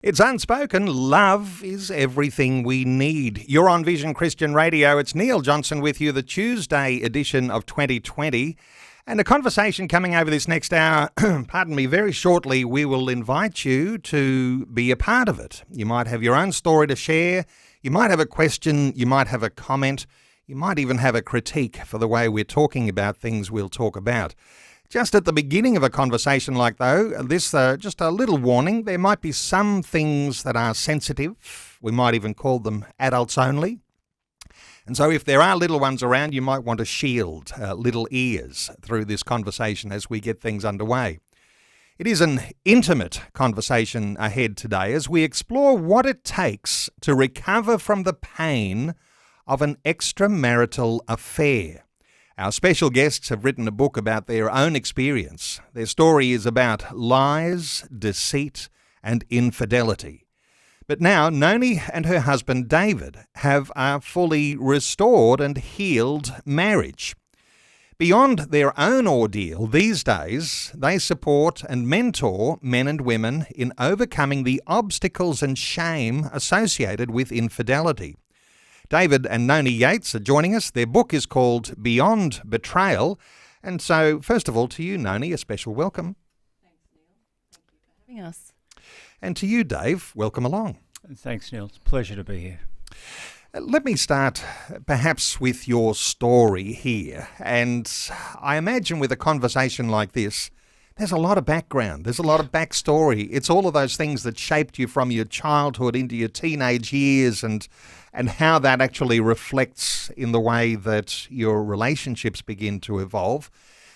It's unspoken. Love is everything we need. You're on Vision Christian Radio. It's Neil Johnson with you, the Tuesday edition of 2020. And a conversation coming over this next hour, pardon me, very shortly, we will invite you to be a part of it. You might have your own story to share. You might have a question. You might have a comment. You might even have a critique for the way we're talking about things we'll talk about. Just at the beginning of a conversation like this, just a little warning, there might be some things that are sensitive. We might even call them adults only. And so if there are little ones around, you might want to shield little ears through this conversation as we get things underway. It is an intimate conversation ahead today as we explore what it takes to recover from the pain of an extramarital affair. Our special guests have written a book about their own experience. Their story is about lies, deceit, and infidelity. But now, Noni and her husband David have a fully restored and healed marriage. Beyond their own ordeal, these days, they support and mentor men and women in overcoming the obstacles and shame associated with infidelity. David and Noni Yates are joining us. Their book is called Beyond Betrayal. And so, first of all, to you, Noni, a special welcome. Thanks, Neil. Thank you for having us. And to you, Dave, welcome along. Thanks, Neil. It's a pleasure to be here. Let me start perhaps with your story here. And I imagine with a conversation like this, there's a lot of background. There's a lot of backstory. It's all of those things that shaped you from your childhood into your teenage years and how that actually reflects in the way that your relationships begin to evolve.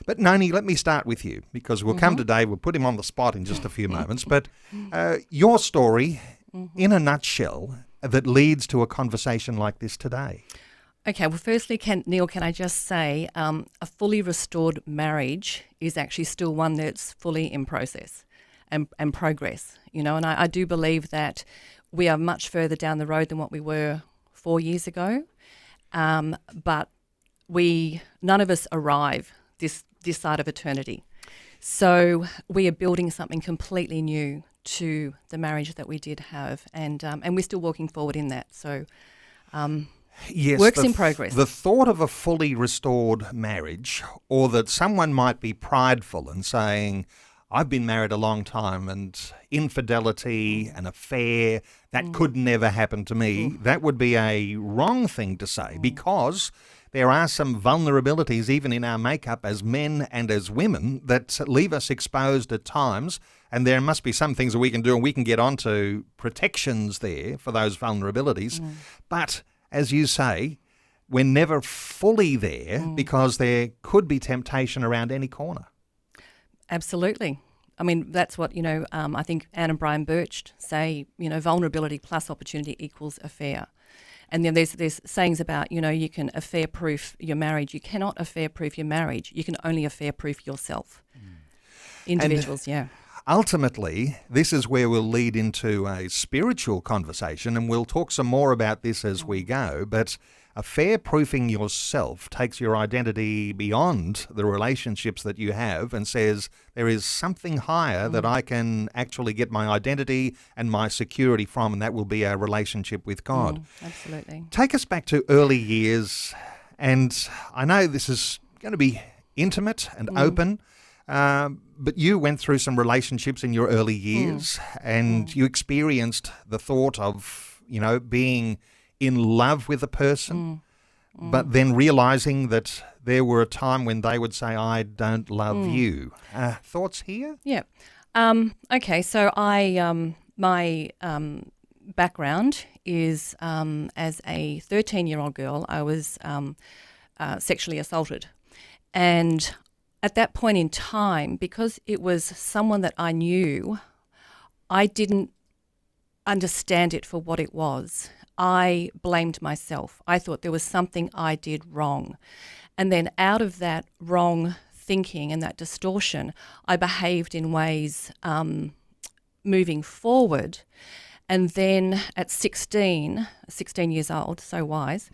But Noni, let me start with you because we'll come to Dave. We'll put him on the spot in just a few moments. But your story, in a nutshell, that leads to a conversation like this today. Okay, well, firstly, Neil, can I just say a fully restored marriage is actually still one that's fully in process and progress, and I do believe that we are much further down the road than what we were 4 years ago, but none of us arrive this side of eternity. So we are building something completely new to the marriage that we did have, and we're still walking forward in that. So yes, works in progress. The thought of a fully restored marriage, or that someone might be prideful and saying, I've been married a long time and infidelity, an affair, that could never happen to me, that would be a wrong thing to say because there are some vulnerabilities even in our makeup as men and as women that leave us exposed at times, and there must be some things that we can do and we can get onto protections there for those vulnerabilities. But as you say, we're never fully there because there could be temptation around any corner. Saying, I mean, that's what, I think Anne and Brian Birch say, vulnerability plus opportunity equals affair. And then there's sayings about, you can affair-proof your marriage. You cannot affair-proof your marriage. You can only affair-proof yourself. Individuals, yeah. Ultimately, this is where we'll lead into a spiritual conversation, and we'll talk some more about this as we go, but affair-proofing yourself takes your identity beyond the relationships that you have and says there is something higher that I can actually get my identity and my security from, and that will be our relationship with God. Absolutely. Take us back to early years, and I know this is going to be intimate and open, but you went through some relationships in your early years, and you experienced the thought of, being in love with a person, but then realizing that there were a time when they would say, I don't love you. Thoughts here? Yeah. Okay, so my background is as a 13-year-old girl, I was sexually assaulted. And at that point in time, because it was someone that I knew, I didn't understand it for what it was. I blamed myself. I thought there was something I did wrong. And then out of that wrong thinking and that distortion, I behaved in ways moving forward. And then at 16 years old, so wise,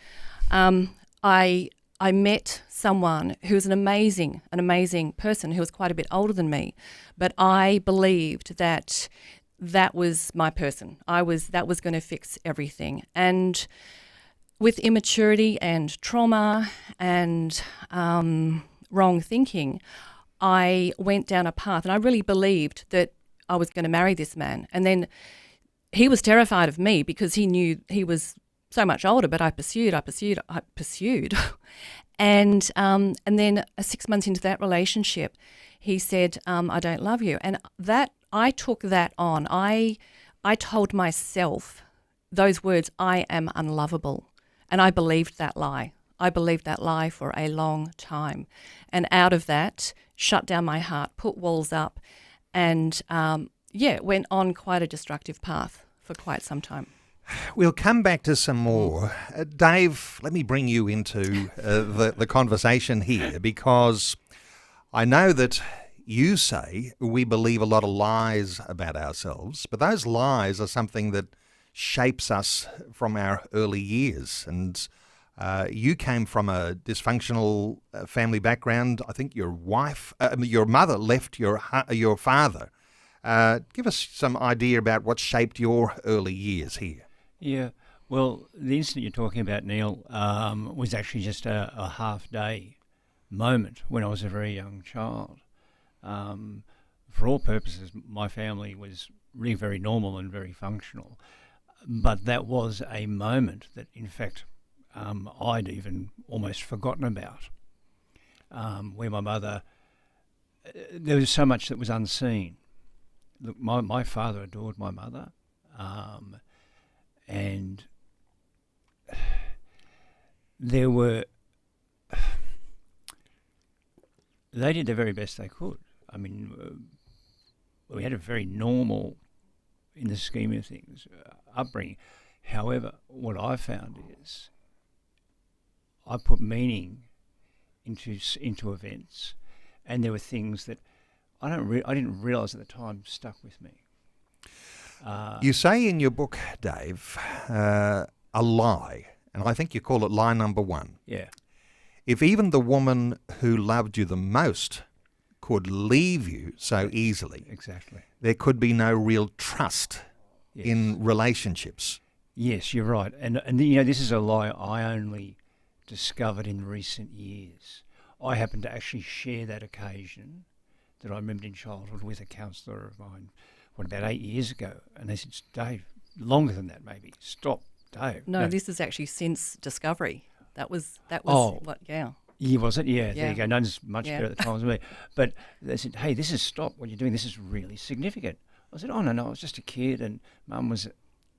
I met someone who was an amazing person who was quite a bit older than me. But I believed that that was my person. That was going to fix everything. And with immaturity and trauma and wrong thinking, I went down a path, and I really believed that I was going to marry this man. And then he was terrified of me because he knew he was so much older, but I pursued. And then 6 months into that relationship, he said, I don't love you. And that I took that on. I told myself those words, I am unlovable. And I believed that lie. I believed that lie for a long time. And out of that, shut down my heart, put walls up, and went on quite a destructive path for quite some time. We'll come back to some more. Dave, let me bring you into the conversation here, because I know that you say we believe a lot of lies about ourselves, but those lies are something that shapes us from our early years. And you came from a dysfunctional family background. I think your mother left your father. Give us some idea about what shaped your early years here. Yeah, well, the incident you're talking about, Neil, was actually just a half-day moment when I was a very young child. For all purposes, my family was really very normal and very functional. But that was a moment that, in fact, I'd even almost forgotten about, where my mother, there was so much that was unseen. Look, my father adored my mother, and they did the very best they could. I mean, we had a very normal, in the scheme of things, upbringing. However, what I found is I put meaning into events, and there were things that I didn't realise at the time stuck with me. You say in your book, Dave, a lie, and I think you call it lie number 1. Yeah. If even the woman who loved you the most could leave you so easily, Exactly. there could be no real trust in relationships. Yes, you're right. And you know, this is a lie I only discovered in recent years. I happened to actually share that occasion that I remembered in childhood with a counsellor of mine, about 8 years ago. And they said, Dave, longer than that maybe. Stop, Dave. No, this is actually since discovery. That was yeah. Yeah, was it? Yeah, there Yeah. you go. None's much better at the time than me. But they said, hey, stop what you're doing. This is really significant. I said, oh, no, I was just a kid and Mum was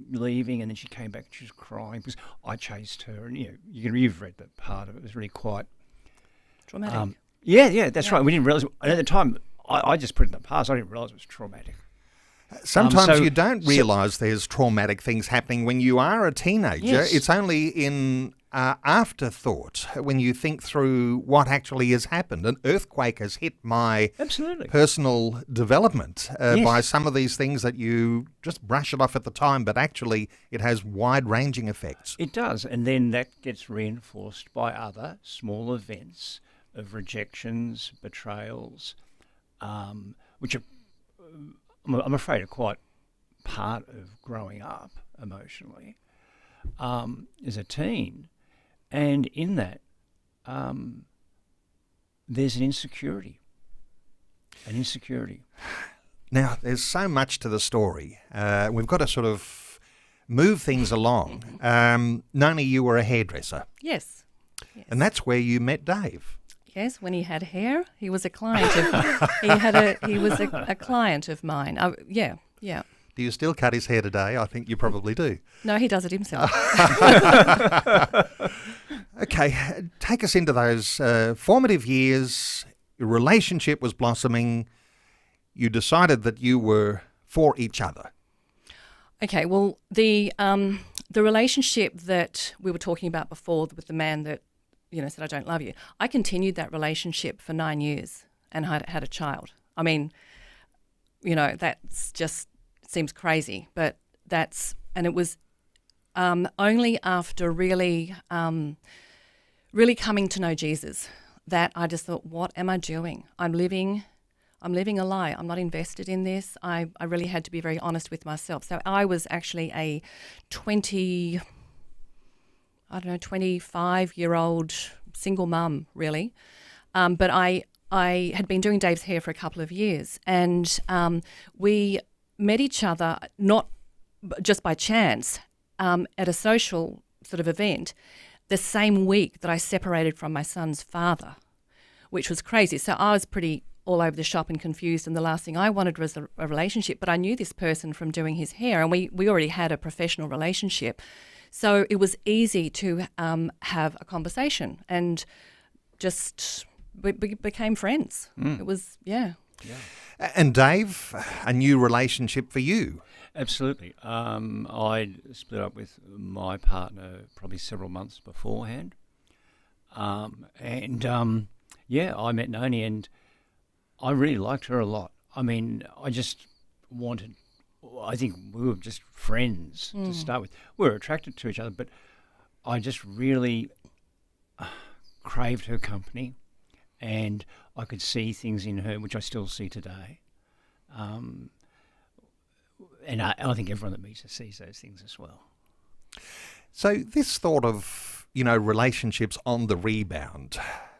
leaving, and then she came back and she was crying because I chased her. And, you've read that part of it. It was really quite... Traumatic. That's right. We didn't realise... And at the time, I just put it in the past. I didn't realise it was traumatic. Sometimes you don't realise there's traumatic things happening when you are a teenager. Yes. It's only in afterthought when you think through what actually has happened. An earthquake has hit my personal development by some of these things that you just brush it off at the time, but actually it has wide-ranging effects. It does, and then that gets reinforced by other small events of rejections, betrayals, which are... I'm afraid are quite part of growing up emotionally as a teen. And in that, there's an insecurity. Now, there's so much to the story. We've got to sort of move things along. Noni, you were a hairdresser. Yes. And that's where you met Dave. Yes, when he had hair, he was a client of he was a client of mine. Yeah. Do you still cut his hair today? I think you probably do. No, he does it himself. Okay, take us into those formative years. Your relationship was blossoming. You decided that you were for each other. Okay, well, the relationship that we were talking about before with the man that said, I don't love you. I continued that relationship for 9 years and had a child. I mean, that's just seems crazy, but it was only after really coming to know Jesus that I just thought, what am I doing? I'm living I'm living a lie. I'm not invested in this. I really had to be very honest with myself. So I was actually a 25-year-old single mum, really. But I had been doing Dave's hair for a couple of years, and we met each other not just by chance at a social sort of event the same week that I separated from my son's father, which was crazy. So I was pretty all over the shop and confused, and the last thing I wanted was a relationship. But I knew this person from doing his hair, and we already had a professional relationship. So it was easy to have a conversation, and just we became friends. It was, yeah. And Dave, a new relationship for you? Absolutely. I split up with my partner probably several months beforehand. I met Noni, and I really liked her a lot. I mean, I think we were just friends to start with. We were attracted to each other, but I just really craved her company, and I could see things in her which I still see today. And I think everyone that meets her sees those things as well. So this thought of, relationships on the rebound,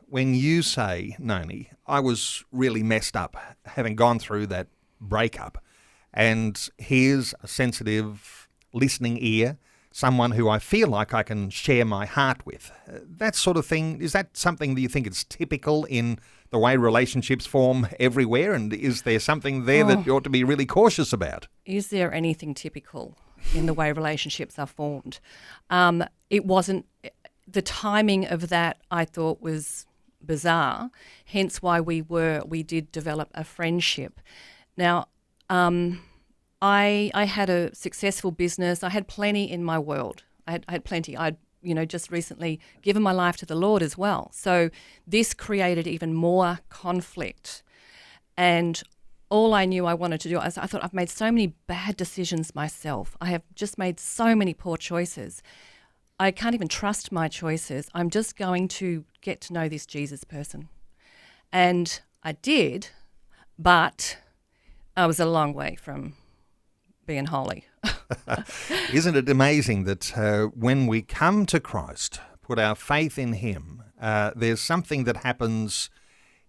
when you say, Noni, I was really messed up having gone through that breakup, and here's a sensitive, listening ear, someone who I feel like I can share my heart with. That sort of thing, is that something that you think is typical in the way relationships form everywhere? And is there something there that you ought to be really cautious about? Is there anything typical in the way relationships are formed? It wasn't. The timing of that, I thought, was bizarre, hence why we did develop a friendship. Now, I had a successful business. I had plenty in my world. I had plenty. I'd just recently given my life to the Lord as well. So this created even more conflict. And all I knew I wanted to do, I thought, I've made so many bad decisions myself. I have just made so many poor choices. I can't even trust my choices. I'm just going to get to know this Jesus person. And I did, but I was a long way from being holy. Isn't it amazing that when we come to Christ, put our faith in him, there's something that happens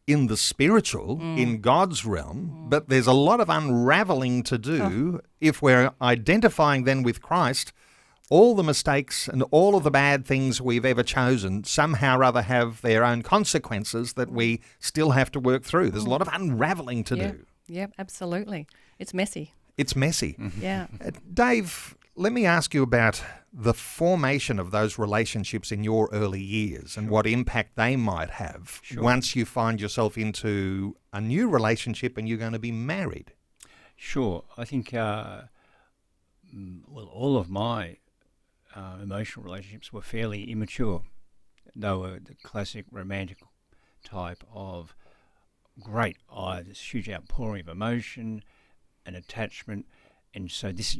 in the spiritual, in God's realm, but there's a lot of unraveling to do if we're identifying then with Christ. All the mistakes and all of the bad things we've ever chosen somehow or other have their own consequences that we still have to work through. There's a lot of unraveling to do. Yeah, absolutely. It's messy. It's messy. Yeah. Dave, let me ask you about the formation of those relationships in your early years and what impact they might have once you find yourself into a new relationship and you're going to be married. Sure. I think, all of my emotional relationships were fairly immature. They were the classic romantic type of great, this huge outpouring of emotion and attachment, and so this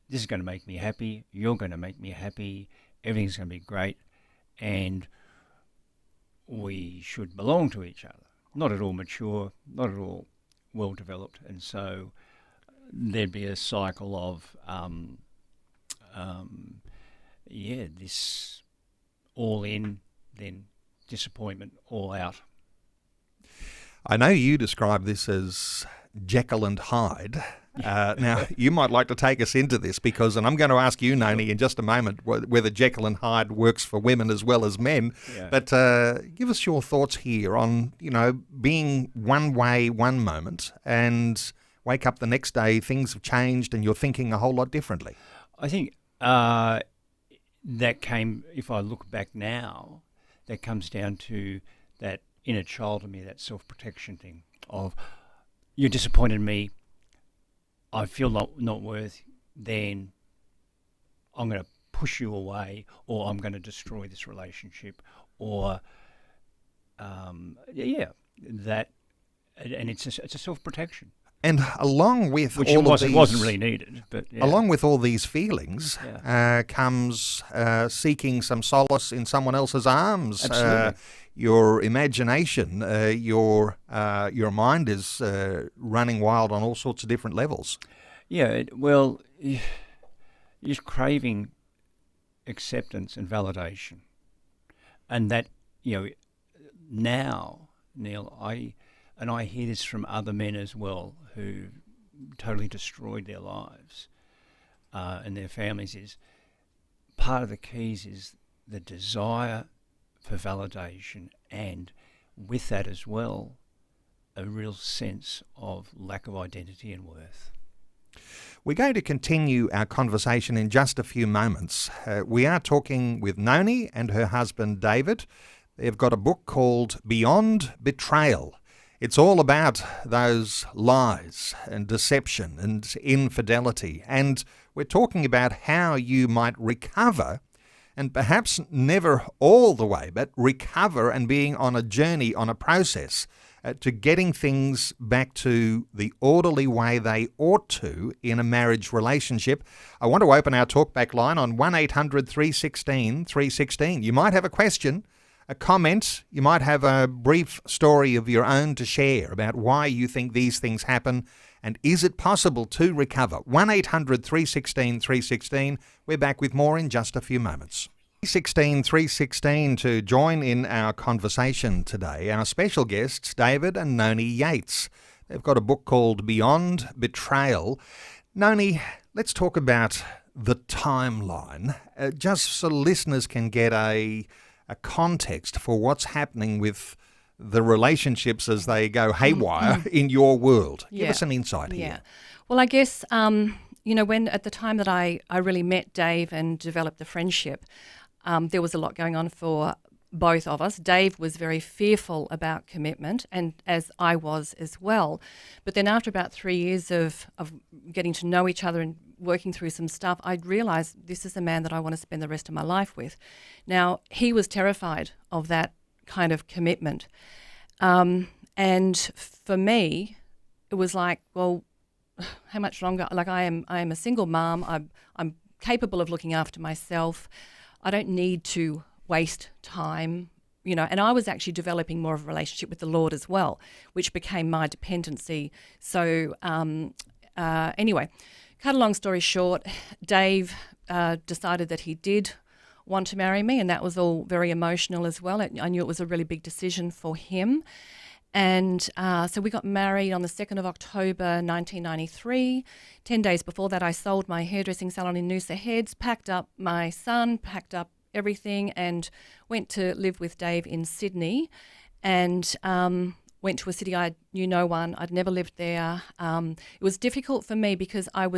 is going to make me happy, you're going to make me happy, everything's going to be great, and we should belong to each other. Not at all mature, not at all well developed, and so there'd be a cycle of this all in, then disappointment, all out. I know you describe this as Jekyll and Hyde. Now, you might like to take us into this and I'm going to ask you, Noni, in just a moment, whether Jekyll and Hyde works for women as well as men. Yeah. But give us your thoughts here on, being one way one moment and wake up the next day, things have changed and you're thinking a whole lot differently. I think that came, if I look back now, that comes down to that inner child in me, that self-protection thing of, you disappointed me, I feel not worth, then I'm going to push you away, or I'm going to destroy this relationship, or that, and it's a self-protection. And along with which all of these, it wasn't really needed, but along with all these feelings comes seeking some solace in someone else's arms. Absolutely. your imagination, your mind is running wild on all sorts of different levels. Yeah, you're craving acceptance and validation. And that, now, Neil, I hear this from other men as well who totally destroyed their lives and their families, is part of the keys is the desire for validation, and with that as well, a real sense of lack of identity and worth. We're going to continue our conversation in just a few moments. We are talking with Noni and her husband David. They've got a book called Beyond Betrayal. It's all about those lies and deception and infidelity. And we're talking about how you might recover, and perhaps never all the way, but recover and being on a journey, on a process to getting things back to the orderly way they ought to in a marriage relationship. I want to open our talkback line on 1-800-316-316. You might have a question, a comment, you might have a brief story of your own to share about why you think these things happen, and is it possible to recover? 1-800-316-316. We're back with more in just a few moments. 316 to join in our conversation today. Our special guests, David and Noni Yates. They've got a book called Beyond Betrayal. Noni, let's talk about the timeline, just so listeners can get a context for what's happening with the relationships as they go haywire in your world. Give us an insight here. Yeah. Well, I guess, when at the time that I really met Dave and developed the friendship, there was a lot going on for both of us. Dave was very fearful about commitment, and as I was as well. But then after about 3 years of getting to know each other and working through some stuff, I realised this is the man that I want to spend the rest of my life with. Now, he was terrified of that kind of commitment. And for me, it was like, well, how much longer? Like I am a single mom. I'm capable of looking after myself. I don't need to waste time, and I was actually developing more of a relationship with the Lord as well, which became my dependency. So anyway, cut a long story short, Dave decided that he did want to marry me, and that was all very emotional as well. I knew it was a really big decision for him. And so we got married on the 2nd of October 1993. 10 days before that, I sold my hairdressing salon in Noosa Heads, packed up my son, packed up everything, and went to live with Dave in Sydney, and went to a city I knew no one. I'd never lived there. It was difficult for me because I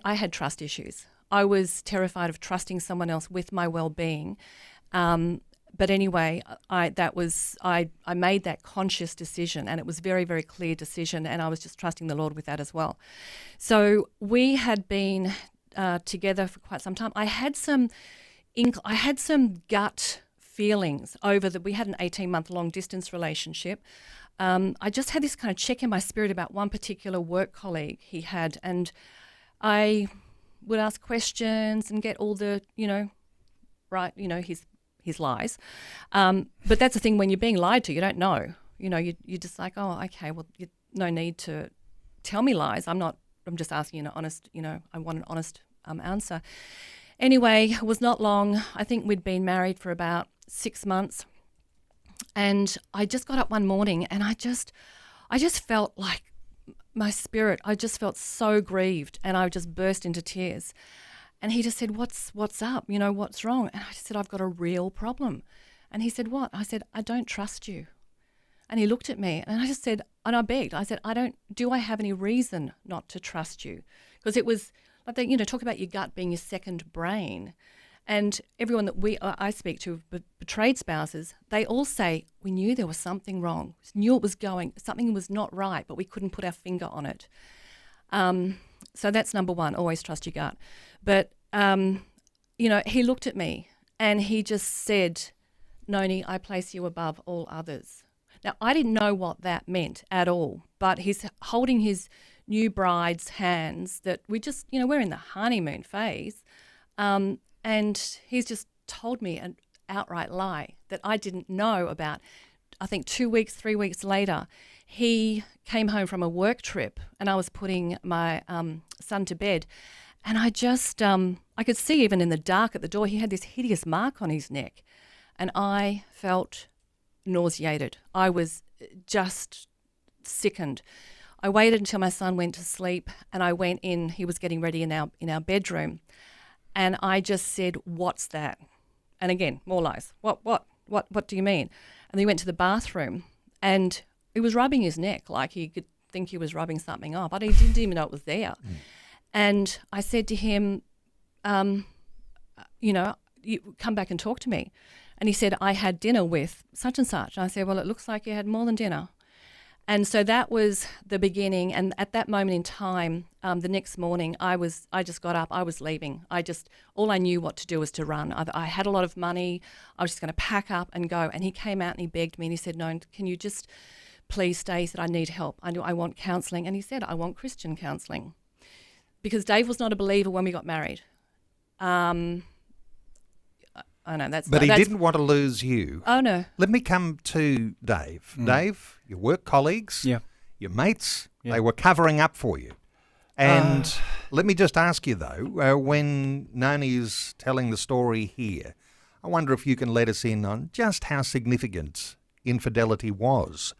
had trust issues. I was terrified of trusting someone else with my well-being. But anyway, I made that conscious decision, and it was a very, very clear decision, and I was just trusting the Lord with that as well. So we had been together for quite some time. I had some gut feelings over that. We had an 18-month long distance relationship. I just had this kind of check in my spirit about one particular work colleague he had, and I would ask questions and get all the, his lies. But that's the thing, when you're being lied to, you don't know. You're just like, oh, okay, well, no need to tell me lies. I'm just asking an honest, I want an honest answer. Anyway, it was not long. I think we'd been married for about 6 months. And I just got up one morning and I just felt like my spirit, I just felt so grieved, and I just burst into tears. And he just said, what's up? What's wrong? And I just said, I've got a real problem. And he said, what? I said, I don't trust you. And he looked at me, and I just said, and I begged, I said, do I have any reason not to trust you? Because it was like, talk about your gut being your second brain. And everyone that I speak to, betrayed spouses, they all say, we knew there was something wrong. We knew something was not right, but we couldn't put our finger on it. So that's number one, always trust your gut. But, he looked at me and he just said, Noni, I place you above all others. Now, I didn't know what that meant at all, but he's holding his new bride's hands that we just, we're in the honeymoon phase. And he's just told me outright lie that I didn't know about. I think 2 weeks, 3 weeks later, he came home from a work trip and I was putting my son to bed, and I just, I could see even in the dark at the door, he had this hideous mark on his neck, and I felt nauseated. I was just sickened. I waited until my son went to sleep and I went in. He was getting ready in our bedroom, and I just said, "What's that?" And again, more lies. What do you mean? And he went to the bathroom and he was rubbing his neck like he could think he was rubbing something off, but he didn't even know it was there. And I said to him, you come back and talk to me. And he said, "I had dinner with such and such." And I said, "Well, it looks like you had more than dinner." And so that was the beginning. And at that moment in time, the next morning, I just got up. I was leaving. All I knew what to do was to run. I had a lot of money. I was just going to pack up and go. And he came out and he begged me and he said, "No, can you just please stay?" He said, "I need help. I want counselling." And he said, "I want Christian counselling." Because Dave was not a believer when we got married. I know that's. But he didn't want to lose you. Oh no. Let me come to Dave. Dave, your work colleagues, your mates, they were covering up for you. And let me just ask you though, when Noni is telling the story here, I wonder if you can let us in on just how significant infidelity was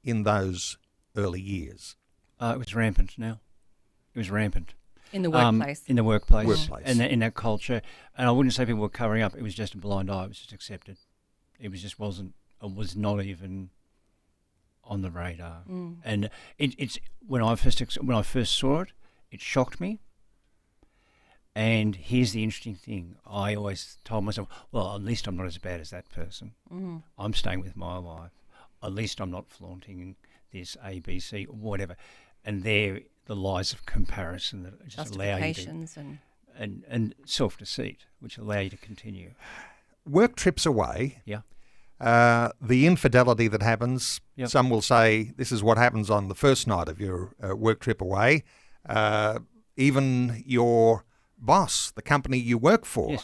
in those early years. It was rampant now. It was rampant. In the workplace. In the workplace. Workplace. In that culture. And I wouldn't say people were covering up. It was just a blind eye. It was just accepted. It was not even on the radar. And it's when I first saw it, it shocked me. And here's the interesting thing. I always told myself, well, at least I'm not as bad as that person. I'm staying with my wife. At least I'm not flaunting this A, B, C, or whatever. And they're the lies of comparison that just allow you to, and self-deceit, which allow you to continue. Work trips away. Yeah. The infidelity that happens, some will say this is what happens on the first night of your work trip away. Even your boss, the company you work for,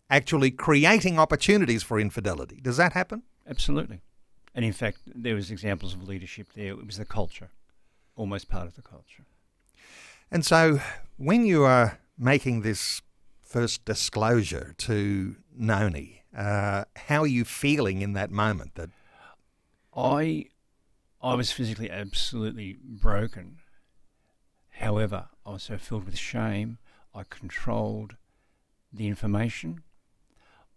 actually creating opportunities for infidelity. Does that happen? Absolutely. And in fact, there was examples of leadership there. It was the culture. Almost part of the culture. And so when you are making this first disclosure to Noni, how are you feeling in that moment? That I was physically absolutely broken. However, I was so filled with shame, I controlled the information.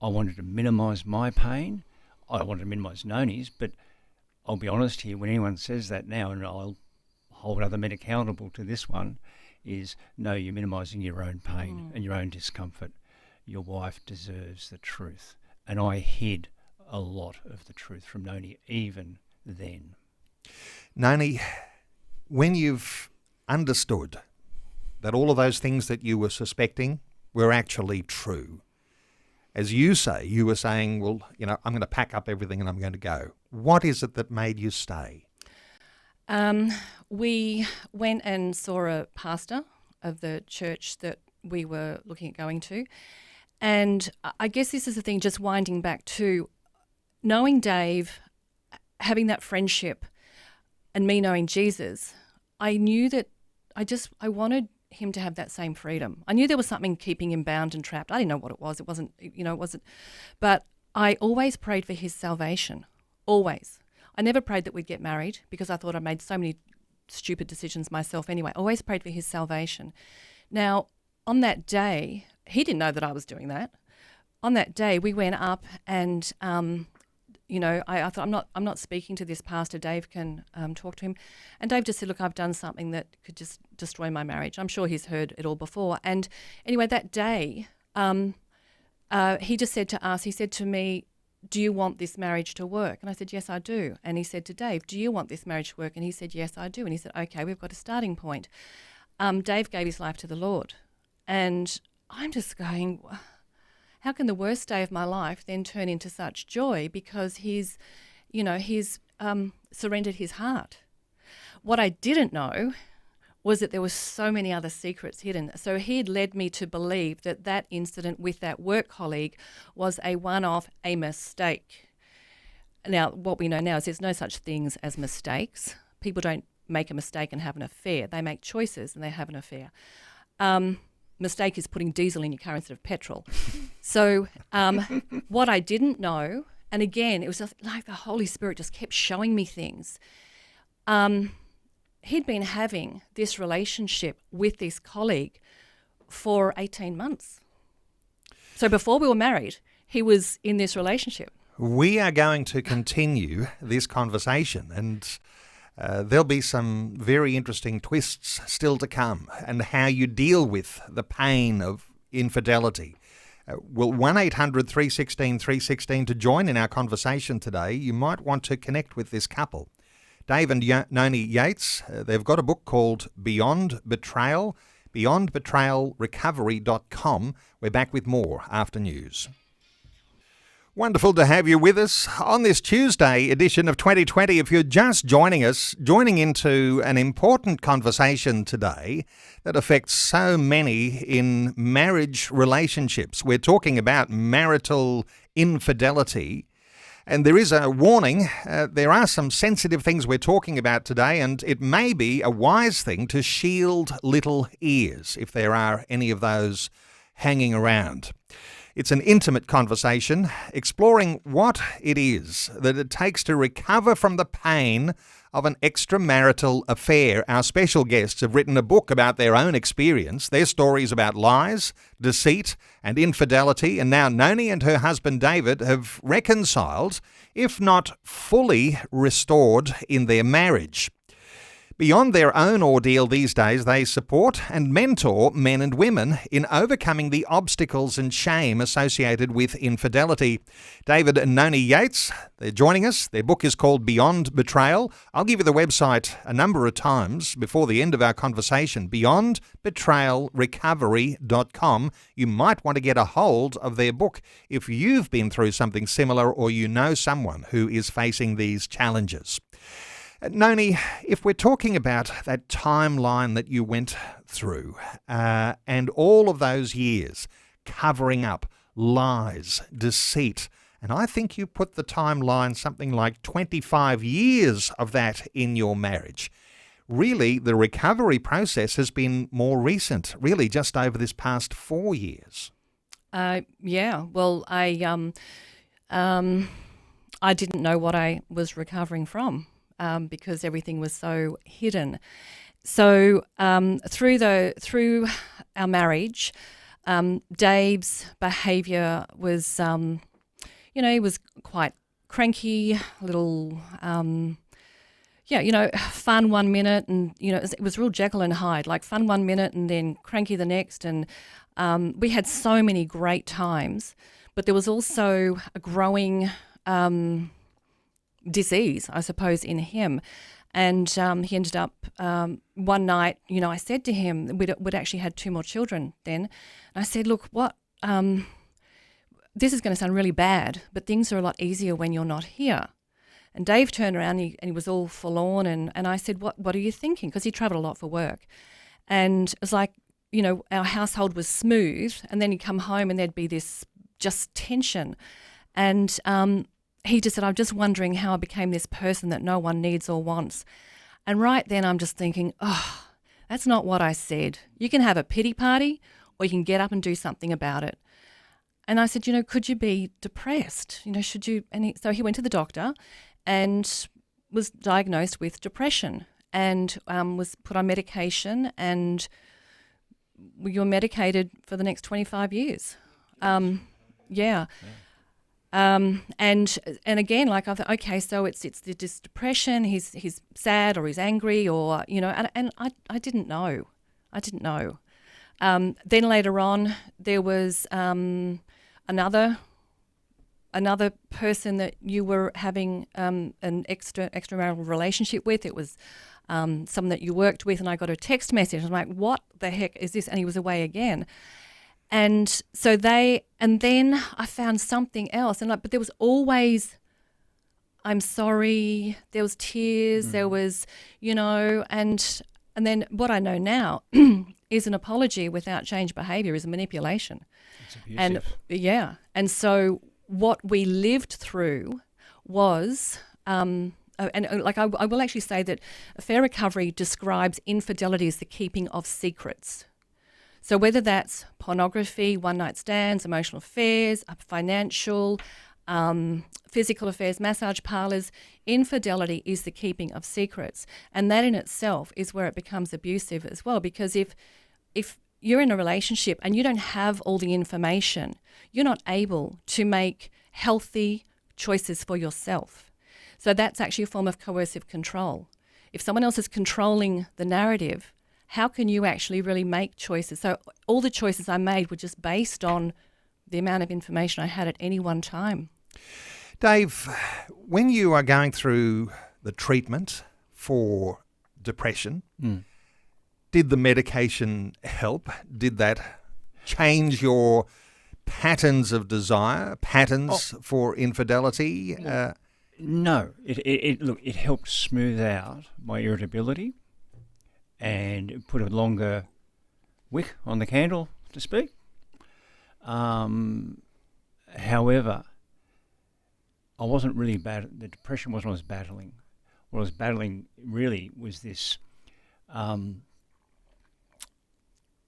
I wanted to minimise my pain. I wanted to minimise Noni's, but I'll be honest here, when anyone says that now, and I'll hold other men accountable to this one, is no, you're minimising your own pain and your own discomfort. Your wife deserves the truth. And I hid a lot of the truth from Noni even then. Noni, when you've understood that all of those things that you were suspecting were actually true, as you say, you were saying, well, I'm going to pack up everything and I'm going to go. What is it that made you stay? We went and saw a pastor of the church that we were looking at going to. And I guess this is the thing, just winding back to knowing Dave, having that friendship, and me knowing Jesus, I knew that I wanted him to have that same freedom. I knew there was something keeping him bound and trapped. I didn't know what it was. It wasn't. But I always prayed for his salvation, always. I never prayed that we'd get married because I thought I made so many stupid decisions myself anyway. I always prayed for his salvation. Now, on that day, he didn't know that I was doing that. On that day, we went up and, I thought, I'm not speaking to this pastor. Dave can talk to him. And Dave just said, look, I've done something that could just destroy my marriage. I'm sure he's heard it all before. And anyway, that day, he just said to us, he said to me, do you want this marriage to work? And I said, yes, I do. And he said to Dave, do you want this marriage to work? And he said, yes, I do. And he said, okay, we've got a starting point. Dave gave his life to the Lord. And I'm just going, how can the worst day of my life then turn into such joy because he's surrendered his heart? What I didn't know was that there were so many other secrets hidden. So he'd led me to believe that that incident with that work colleague was a one-off, a mistake. Now, what we know now is there's no such things as mistakes. People don't make a mistake and have an affair. They make choices and they have an affair. Mistake is putting diesel in your car instead of petrol. So what I didn't know, and again, it was just like the Holy Spirit just kept showing me things. He'd been having this relationship with this colleague for 18 months. So before we were married, he was in this relationship. We are going to continue this conversation, and there'll be some very interesting twists still to come, and how you deal with the pain of infidelity. Well, 1-800-316-316 to join in our conversation today. You might want to connect with this couple. Dave and Noni Yates, they've got a book called Beyond Betrayal, beyondbetrayalrecovery.com. We're back with more after news. Wonderful to have you with us on this Tuesday edition of 2020. If you're just joining us, joining into an important conversation today that affects so many in marriage relationships. We're talking about marital infidelity. And there is a warning, there are some sensitive things we're talking about today, and it may be a wise thing to shield little ears if there are any of those hanging around. It's an intimate conversation exploring what it is that it takes to recover from the pain of an extramarital affair. Our special guests have written a book about their own experience, their stories about lies, deceit and infidelity, and now Noni and her husband David have reconciled, if not fully restored, in their marriage. Beyond their own ordeal these days, they support and mentor men and women in overcoming the obstacles and shame associated with infidelity. David and Noni Yates, they're joining us. Their book is called Beyond Betrayal. I'll give you the website a number of times before the end of our conversation, beyondbetrayalrecovery.com. You might want to get a hold of their book if you've been through something similar or you know someone who is facing these challenges. Noni, if we're talking about that timeline that you went through and all of those years covering up lies, deceit, and I think you put the timeline something like 25 years of that in your marriage. Really, the recovery process has been more recent, really just over this past 4 years. Yeah, well, I didn't know what I was recovering from. Because everything was so hidden. So through our marriage, Dave's behaviour was, he was quite cranky, a little, fun 1 minute, and it was real Jekyll and Hyde, like fun 1 minute and then cranky the next. And we had so many great times, but there was also a growing disease, I suppose, in him. And he ended up one night, I said to him, we'd actually had 2 more children then. And I said, look, this is going to sound really bad, but things are a lot easier when you're not here. And Dave turned around and he was all forlorn. And I said, what are you thinking? Because he travelled a lot for work. And it was like, our household was smooth. And then he'd come home and there'd be this just tension. And he just said, I'm just wondering how I became this person that no one needs or wants. And right then I'm just thinking, that's not what I said. You can have a pity party or you can get up and do something about it. And I said, could you be depressed? Should you? And so he went to the doctor and was diagnosed with depression and was put on medication, and you were medicated for the next 25 years. Yeah. And again, like I thought, okay, so it's this depression. He's sad or he's angry or and I didn't know. Then later on, there was another person that you were having an extramarital relationship with. It was someone that you worked with, and I got a text message. I'm like, what the heck is this? And he was away again. And so then I found something else, but there was always, I'm sorry, there was tears, there was, and And then what I know now is an apology without change behaviour is a manipulation. It's abusive. And yeah, and so what we lived through was, I will actually say that fair recovery describes infidelity as the keeping of secrets. So whether that's pornography, one-night stands, emotional affairs, financial, physical affairs, massage parlours, infidelity is the keeping of secrets. And that in itself is where it becomes abusive as well, because if you're in a relationship and you don't have all the information, you're not able to make healthy choices for yourself. So that's actually a form of coercive control. If someone else is controlling the narrative, how can you actually really make choices? So all the choices I made were just based on the amount of information I had at any one time. Dave, when you are going through the treatment for depression, did the medication help? Did that change your patterns of desire, patterns for infidelity? No, it helped smooth out my irritability and put a longer wick on the candle, to speak. However, I wasn't really the depression wasn't what I was battling. What I was battling really was this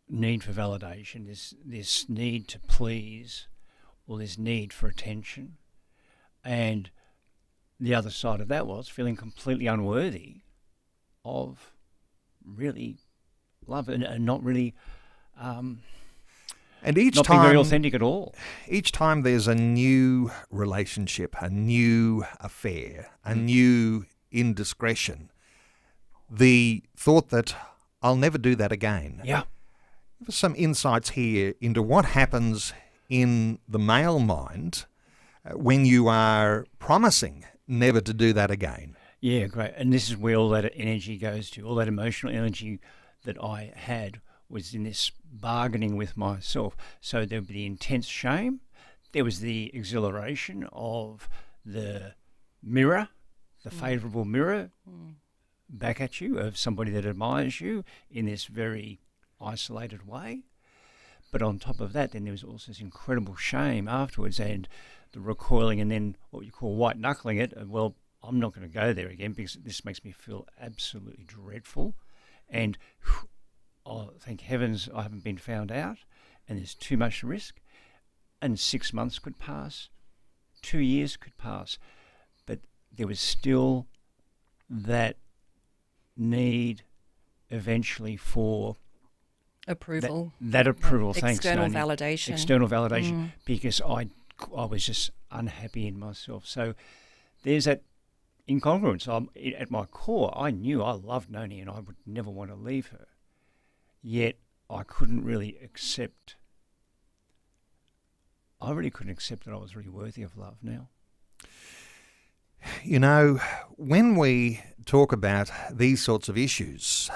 need for validation, this need to please, or this need for attention. And the other side of that was feeling completely unworthy of really love and not really and each not time, being very authentic at all. Each time there's a new relationship, a new affair, a new indiscretion, the thought that I'll never do that again. Yeah. Give us some insights here into what happens in the male mind when you are promising never to do that again. Yeah, great. And this is where all that energy goes to. All that emotional energy that I had was in this bargaining with myself. So there would be the intense shame. There was the exhilaration of the mirror, the favourable mirror back at you of somebody that admires you in this very isolated way. But on top of that, then there was also this incredible shame afterwards and the recoiling and then what you call white knuckling it. Well, I'm not going to go there again because this makes me feel absolutely dreadful. And thank heavens I haven't been found out and there's too much risk. And 6 months could pass, 2 years could pass. But there was still that need eventually for approval. That approval, thanks, External Noni. validation. External validation, because I was just unhappy in myself. So there's that incongruence. At my core, I knew I loved Noni and I would never want to leave her. Yet I couldn't really accept. I really couldn't accept that I was really worthy of love now. You know, when we talk about these sorts of issues,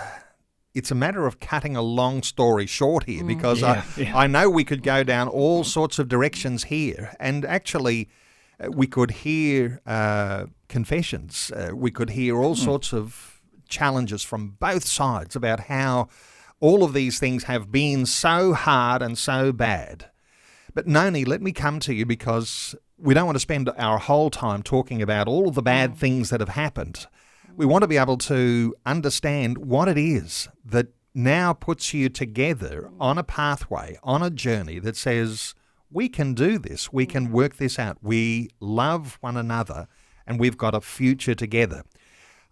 it's a matter of cutting a long story short here because I know we could go down all sorts of directions here, and actually we could hear confessions. We could hear all sorts of challenges from both sides about how all of these things have been so hard and so bad. But Noni, let me come to you because we don't want to spend our whole time talking about all of the bad things that have happened. We want to be able to understand what it is that now puts you together on a pathway, on a journey that says, we can do this, we can work this out, we love one another, and we've got a future together.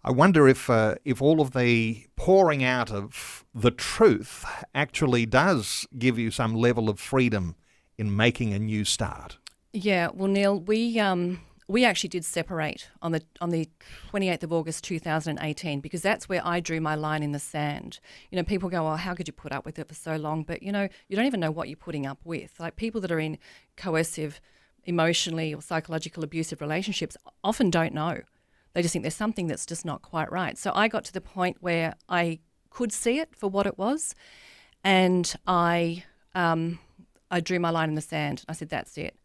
I wonder if all of the pouring out of the truth actually does give you some level of freedom in making a new start. Yeah, well, Neil, we actually did separate on the 28th of August 2018 because that's where I drew my line in the sand. You know, people go, "Oh, how could you put up with it for so long?" But you know, you don't even know what you're putting up with. Like people that are in coercive, emotionally or psychological abusive relationships often don't know. They just think there's something that's just not quite right. So I got to the point where I could see it for what it was, and I drew my line in the sand. I said, "That's it."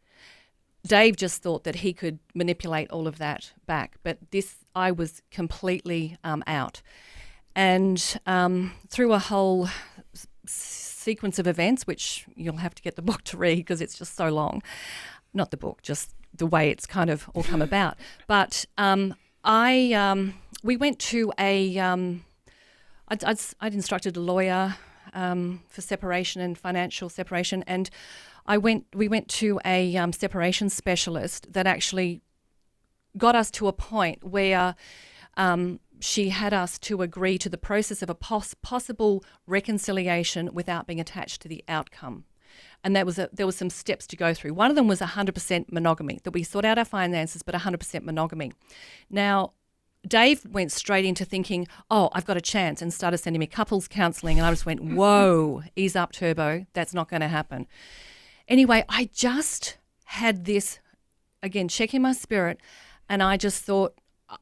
Dave just thought that he could manipulate all of that back, but I was completely out. And through a whole sequence of events, which you'll have to get the book to read because it's just so long. Not the book, just the way it's kind of all come about. But we went to I'd instructed a lawyer for separation and financial separation, and we went to a separation specialist that actually got us to a point where she had us to agree to the process of a possible reconciliation without being attached to the outcome. And there was some steps to go through. One of them was 100% monogamy, that we sort out our finances, but 100% monogamy. Now, Dave went straight into thinking, oh, I've got a chance, and started sending me couples counselling. And I just went, whoa, ease up, Turbo. That's not going to happen. Anyway, I just had this, again, check in my spirit. And I just thought,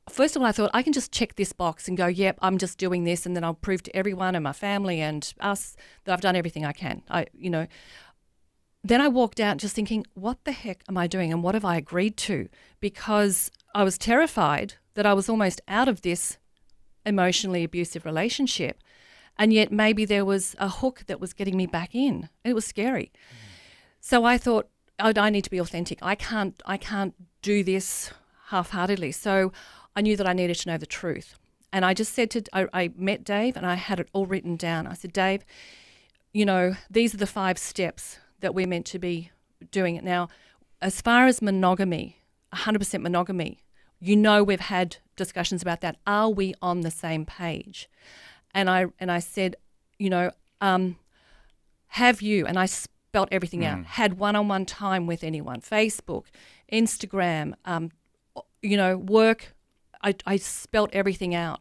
first of all, I thought I can just check this box and go, yep, I'm just doing this. And then I'll prove to everyone and my family and us that I've done everything I can. Then I walked out just thinking, what the heck am I doing and what have I agreed to? Because I was terrified that I was almost out of this emotionally abusive relationship, and yet maybe there was a hook that was getting me back in. It was scary. So I thought, I need to be authentic. I can't do this half-heartedly. So I knew that I needed to know the truth. And I just said I met Dave and I had it all written down. I said, Dave, these are the 5 steps that we're meant to be doing it. Now, as far as monogamy, 100% monogamy, we've had discussions about that. Are we on the same page? And I said, have you, and I spelt everything out, had one-on-one time with anyone, Facebook, Instagram, work. I spelt everything out.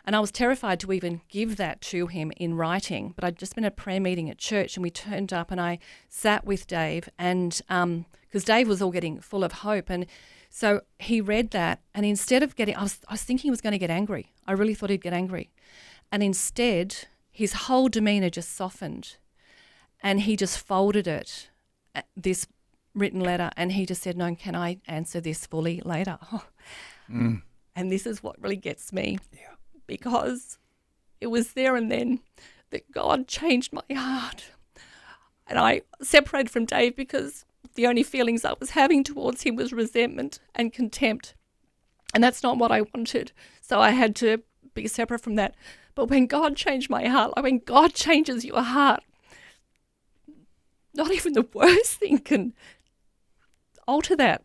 And I was terrified to even give that to him in writing, but I'd just been at a prayer meeting at church and we turned up and I sat with Dave and because Dave was all getting full of hope. And so he read that and instead of I was thinking he was going to get angry. I really thought he'd get angry. And instead, his whole demeanour just softened and he just folded it, this written letter, and he just said, no, can I answer this fully later? And this is what really gets me. Yeah. Because it was there and then that God changed my heart. And I separated from Dave because the only feelings I was having towards him was resentment and contempt. And that's not what I wanted. So I had to be separate from that. But when God changed my heart, when God changes your heart, not even the worst thing can alter that.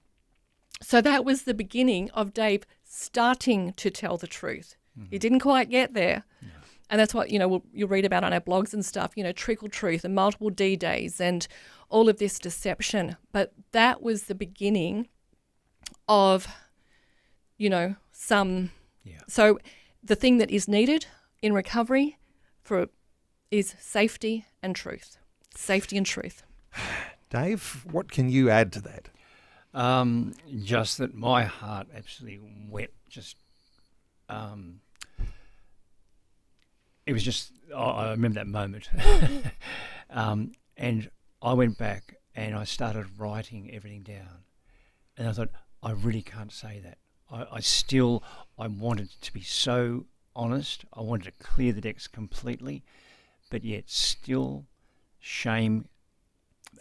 So that was the beginning of Dave starting to tell the truth. He didn't quite get there. Yeah. And that's what, you'll read about on our blogs and stuff, trickle truth and multiple D-days and all of this deception. But that was the beginning of, some. Yeah. So the thing that is needed in recovery is safety and truth. Safety and truth. Dave, what can you add to that? Just that my heart absolutely wept. It was just, I remember that moment. And I went back and I started writing everything down. And I thought, I really can't say that. I wanted to be so honest. I wanted to clear the decks completely, but yet still shame.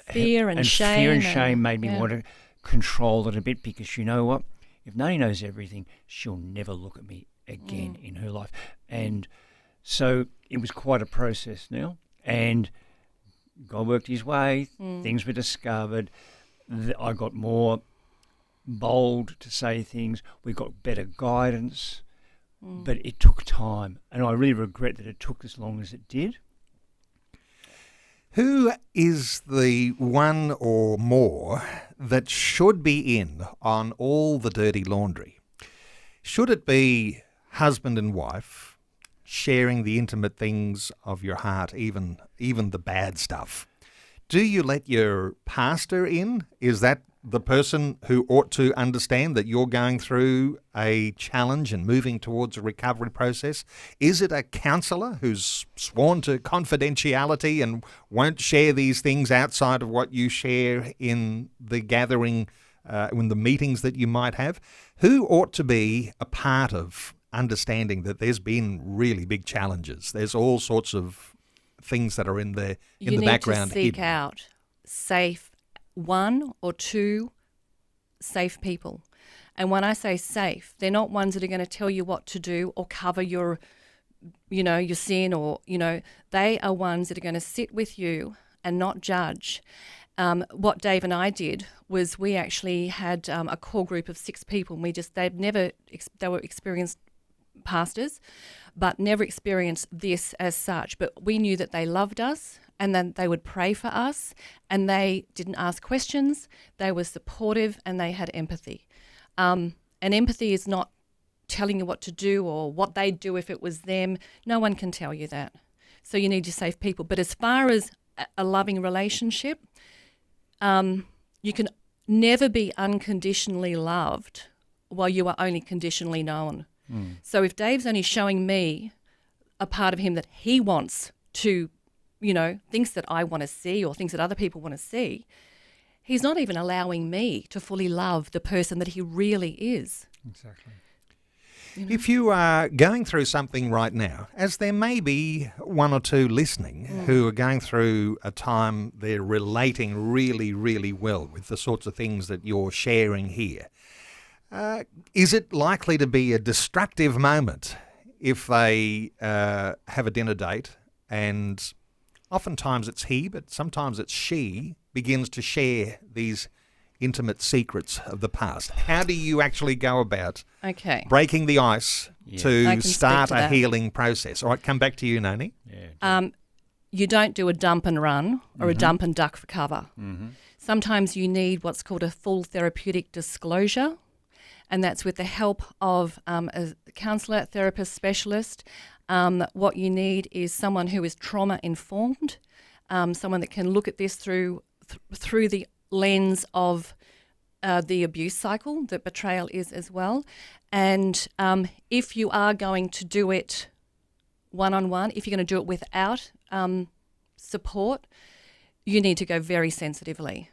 Fear and shame. Fear and shame made me want to control it a bit because you know what? If Noni knows everything, she'll never look at me again in her life. And so it was quite a process now. And God worked his way. Things were discovered. I got more bold to say things. We got better guidance. But it took time. And I really regret that it took as long as it did. Who is the one or more that should be in on all the dirty laundry? Should it be husband and wife sharing the intimate things of your heart, even the bad stuff? Do you let your pastor in? Is that the person who ought to understand that you're going through a challenge and moving towards a recovery process? Is it a counsellor who's sworn to confidentiality and won't share these things outside of what you share in the gathering, in the meetings that you might have? Who ought to be a part of understanding that there's been really big challenges. There's all sorts of things that are in the background. You need to seek hidden. out safe, 1 or 2 safe people. And when I say safe, they're not ones that are going to tell you what to do or cover your sin, or, they are ones that are going to sit with you and not judge. What Dave and I did was we actually had a core group of 6 people, and they were experienced pastors, but never experienced this as such. But we knew that they loved us, and then they would pray for us, and they didn't ask questions. They were supportive, and they had empathy. And empathy is not telling you what to do or what they'd do if it was them. No one can tell you that. So you need your safe people. But as far as a loving relationship, you can never be unconditionally loved while you are only conditionally known. So if Dave's only showing me a part of him that he wants to, things that I want to see or things that other people want to see, he's not even allowing me to fully love the person that he really is. Exactly. If you are going through something right now, as there may be 1 or 2 listening who are going through a time they're relating really, really well with the sorts of things that you're sharing here, is it likely to be a destructive moment if they have a dinner date and oftentimes it's he, but sometimes it's she, begins to share these intimate secrets of the past? How do you actually go about breaking the ice to start a healing process? All right, come back to you, Noni. You don't do a dump and run or a dump and duck for cover. Sometimes you need what's called a full therapeutic disclosure, and that's with the help of a counsellor, therapist, specialist. What you need is someone who is trauma-informed, someone that can look at this through the lens of the abuse cycle that betrayal is as well. And if you are going to do it one-on-one, if you're going to do it without support, you need to go very sensitively.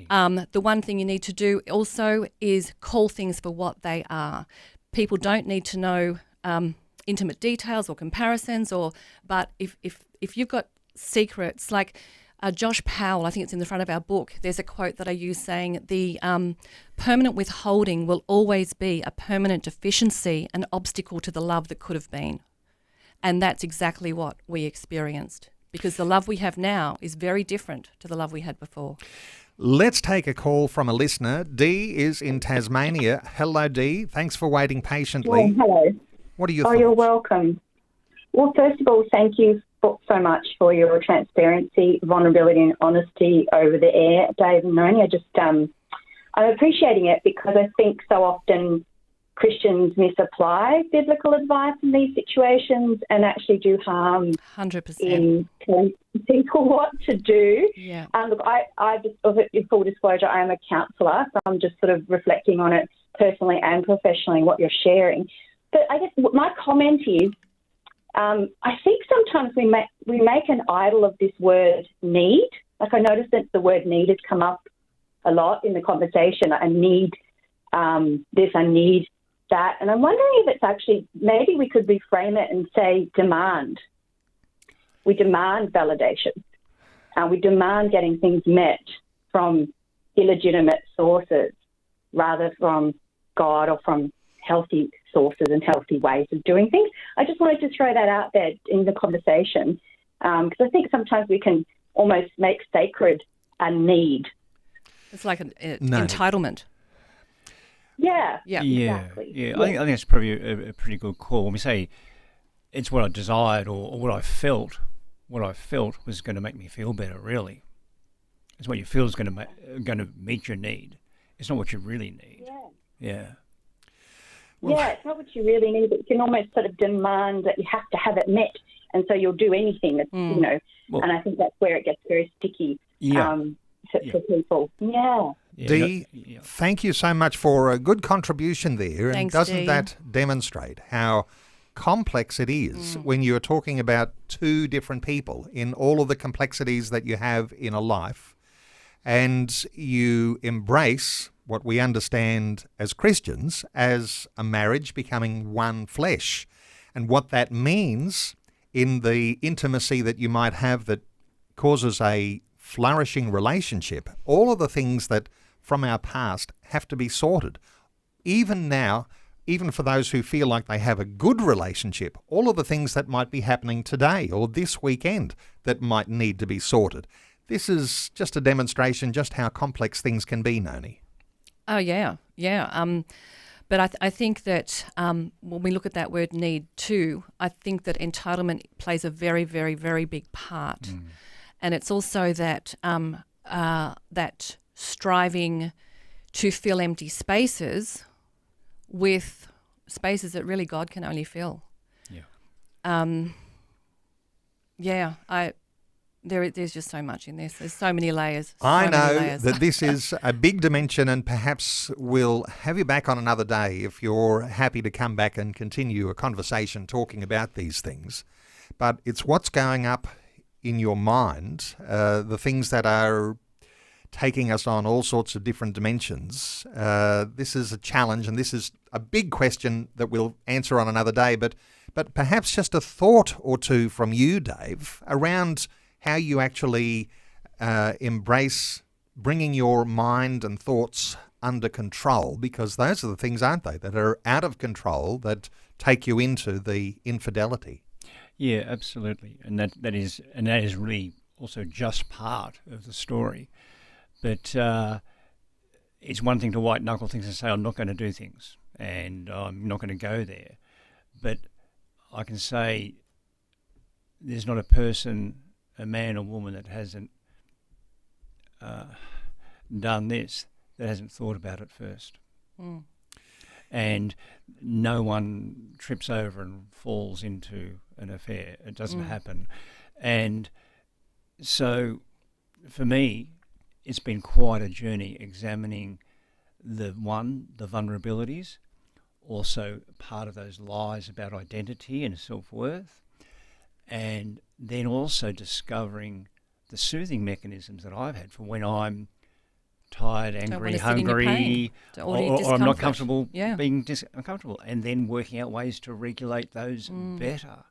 The one thing you need to do also is call things for what they are. People don't need to know intimate details or comparisons, but if you've got secrets, like Josh Powell, I think it's in the front of our book, there's a quote that I use saying, the permanent withholding will always be a permanent deficiency, an obstacle to the love that could have been. And that's exactly what we experienced, because the love we have now is very different to the love we had before. Let's take a call from a listener. Dee is in Tasmania. Hello, Dee. Thanks for waiting patiently. Oh, hello. What are your thoughts? You're welcome. Well, first of all, thank you so much for your transparency, vulnerability and honesty over the air, Dave and Noni. I'm appreciating it because I think so often Christians misapply biblical advice in these situations and actually do harm 100%. in telling people what to do. Yeah. Look, I just, in full disclosure, I am a counsellor, so I'm just sort of reflecting on it personally and professionally, what you're sharing. But I guess my comment is, I think sometimes we make an idol of this word need. Like, I noticed that the word need has come up a lot in the conversation. I need this, I need that. And I'm wondering if it's actually, maybe we could reframe it and say demand. We demand validation. We demand getting things met from illegitimate sources rather from God or from healthy sources and healthy ways of doing things. I just wanted to throw that out there in the conversation because I think sometimes we can almost make sacred a need. It's like an entitlement. Yeah. Exactly. Yeah. I think that's probably a pretty good call. When we say it's what I desired or what I felt was going to make me feel better, really. It's what you feel is going to meet your need. It's not what you really need. Yeah. It's not what you really need, but you can almost sort of demand that you have to have it met, and so you'll do anything, and I think that's where it gets very sticky for people. Yeah. Dee, thank you so much for a good contribution there. Thanks, and doesn't Dee. that demonstrate how complex it is when you're talking about 2 different people in all of the complexities that you have in a life, and you embrace what we understand as Christians as a marriage becoming one flesh, and what that means in the intimacy that you might have that causes a flourishing relationship. All of the things that from our past have to be sorted. Even now, even for those who feel like they have a good relationship, all of the things that might be happening today or this weekend that might need to be sorted. This is just a demonstration just how complex things can be, Noni. Oh, yeah. But I think that when we look at that word need too, I think that entitlement plays a very, very, very big part. And it's also that that striving to fill empty spaces with spaces that really God can only fill. There's just so much in this. There's so many layers. I know that this is a big dimension, and perhaps we'll have you back on another day if you're happy to come back and continue a conversation talking about these things. But it's what's going up in your mind, the things that are taking us on all sorts of different dimensions. This is a challenge, and this is a big question that we'll answer on another day. But perhaps just a thought or two from you, Dave, around how you actually embrace bringing your mind and thoughts under control, because those are the things, aren't they, that are out of control that take you into the infidelity. Yeah, absolutely, and that is really also just part of the story. But it's one thing to white knuckle things and say I'm not going to do things and I'm not going to go there, but I can say there's not a person, a man or woman that hasn't done this, that hasn't thought about it first. And no one trips over and falls into an affair. It doesn't happen. And so for me, it's been quite a journey examining the vulnerabilities, also part of those lies about identity and self-worth, and then also discovering the soothing mechanisms that I've had for when I'm tired, angry, hungry, or I'm not comfortable being uncomfortable, and then working out ways to regulate those better.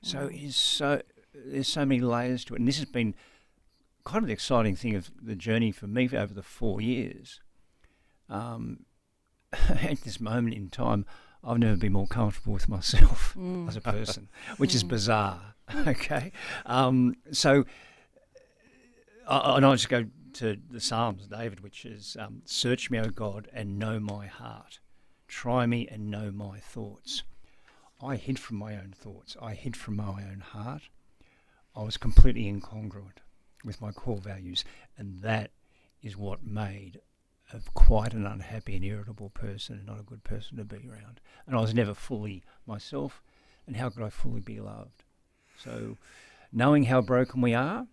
So there's so many layers to it, and this has been kind of the exciting thing of the journey for me over the 4 years. At this moment in time, I've never been more comfortable with myself as a person, which is bizarre. Okay, so and I just go to the Psalms, David, which is "Search me, O God, and know my heart. Try me and know my thoughts." I hid from my own thoughts. I hid from my own heart. I was completely incongruent with my core values, and that is what made of quite an unhappy and irritable person and not a good person to be around. And I was never fully myself, and how could I fully be loved? So knowing how broken we are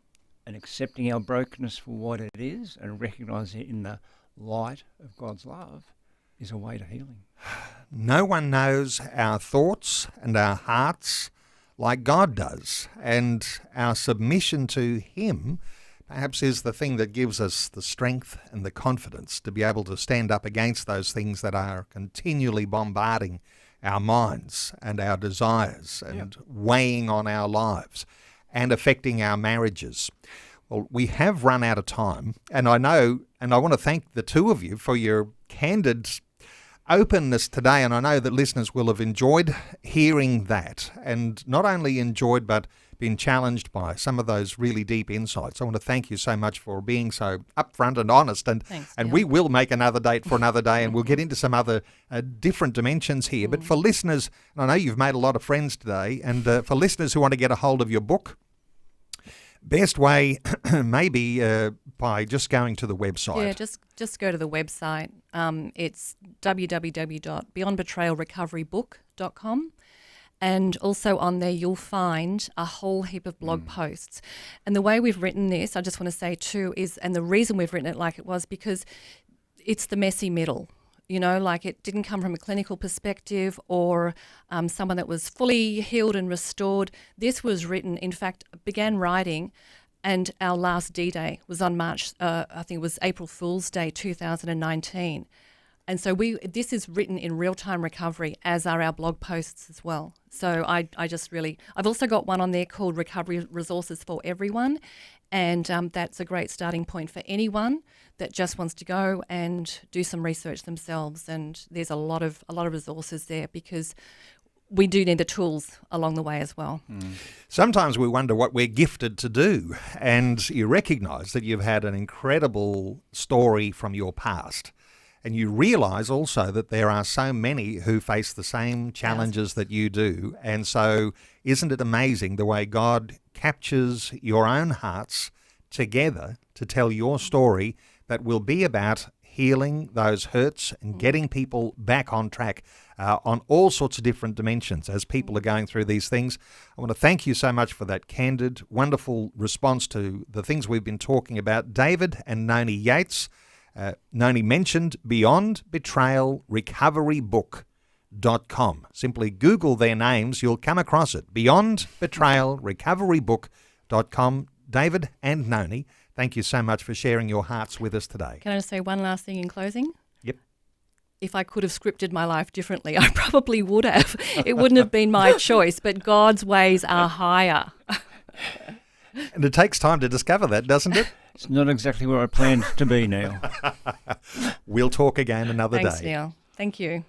and accepting our brokenness for what it is and recognising it in the light of God's love is a way to healing. No one knows our thoughts and our hearts like God does, and our submission to Him perhaps is the thing that gives us the strength and the confidence to be able to stand up against those things that are continually bombarding our minds and our desires and weighing on our lives and affecting our marriages. Well, we have run out of time, and I know, and I want to thank the two of you for your candid openness today, and I know that listeners will have enjoyed hearing that, and not only enjoyed but been challenged by some of those really deep insights. I want to thank you so much for being so upfront and honest, and Thanks, and Neil. we will make another date for another day, and we'll get into some other different dimensions here. But for listeners, and I know you've made a lot of friends today, and for listeners who want to get a hold of your book, best way maybe by just going to the website. Yeah, just go to the website. It's www.beyondbetrayalrecoverybook.com. And also on there, you'll find a whole heap of blog posts. And the way we've written this, I just want to say too, is, and the reason we've written it like it was, because it's the messy middle. You know, like it didn't come from a clinical perspective or someone that was fully healed and restored. This was written, in fact, began writing And our last D-Day was on I think it was April Fool's Day 2019. And so this is written in real-time recovery, as are our blog posts as well. So I've also got one on there called Recovery Resources for Everyone, and that's a great starting point for anyone that just wants to go and do some research themselves. And there's a lot of resources there, because we do need the tools along the way as well. Sometimes we wonder what we're gifted to do, and you recognise that you've had an incredible story from your past. And you realise also that there are so many who face the same challenges that you do. And so isn't it amazing the way God captures your own hearts together to tell your story that will be about healing those hurts and getting people back on track on all sorts of different dimensions as people are going through these things. I want to thank you so much for that candid, wonderful response to the things we've been talking about. David and Noni Yates. Noni mentioned Beyond Betrayal Recoverybook.com. Simply Google their names, you'll come across it. Beyond Betrayal Recoverybook.com. David and Noni, thank you so much for sharing your hearts with us today. Can I just say one last thing in closing? Yep. If I could have scripted my life differently, I probably would have. It wouldn't have been my choice, but God's ways are higher. And it takes time to discover that, doesn't it? It's not exactly where I planned to be, Neil. We'll talk again another day. Thanks, Neil. Thank you.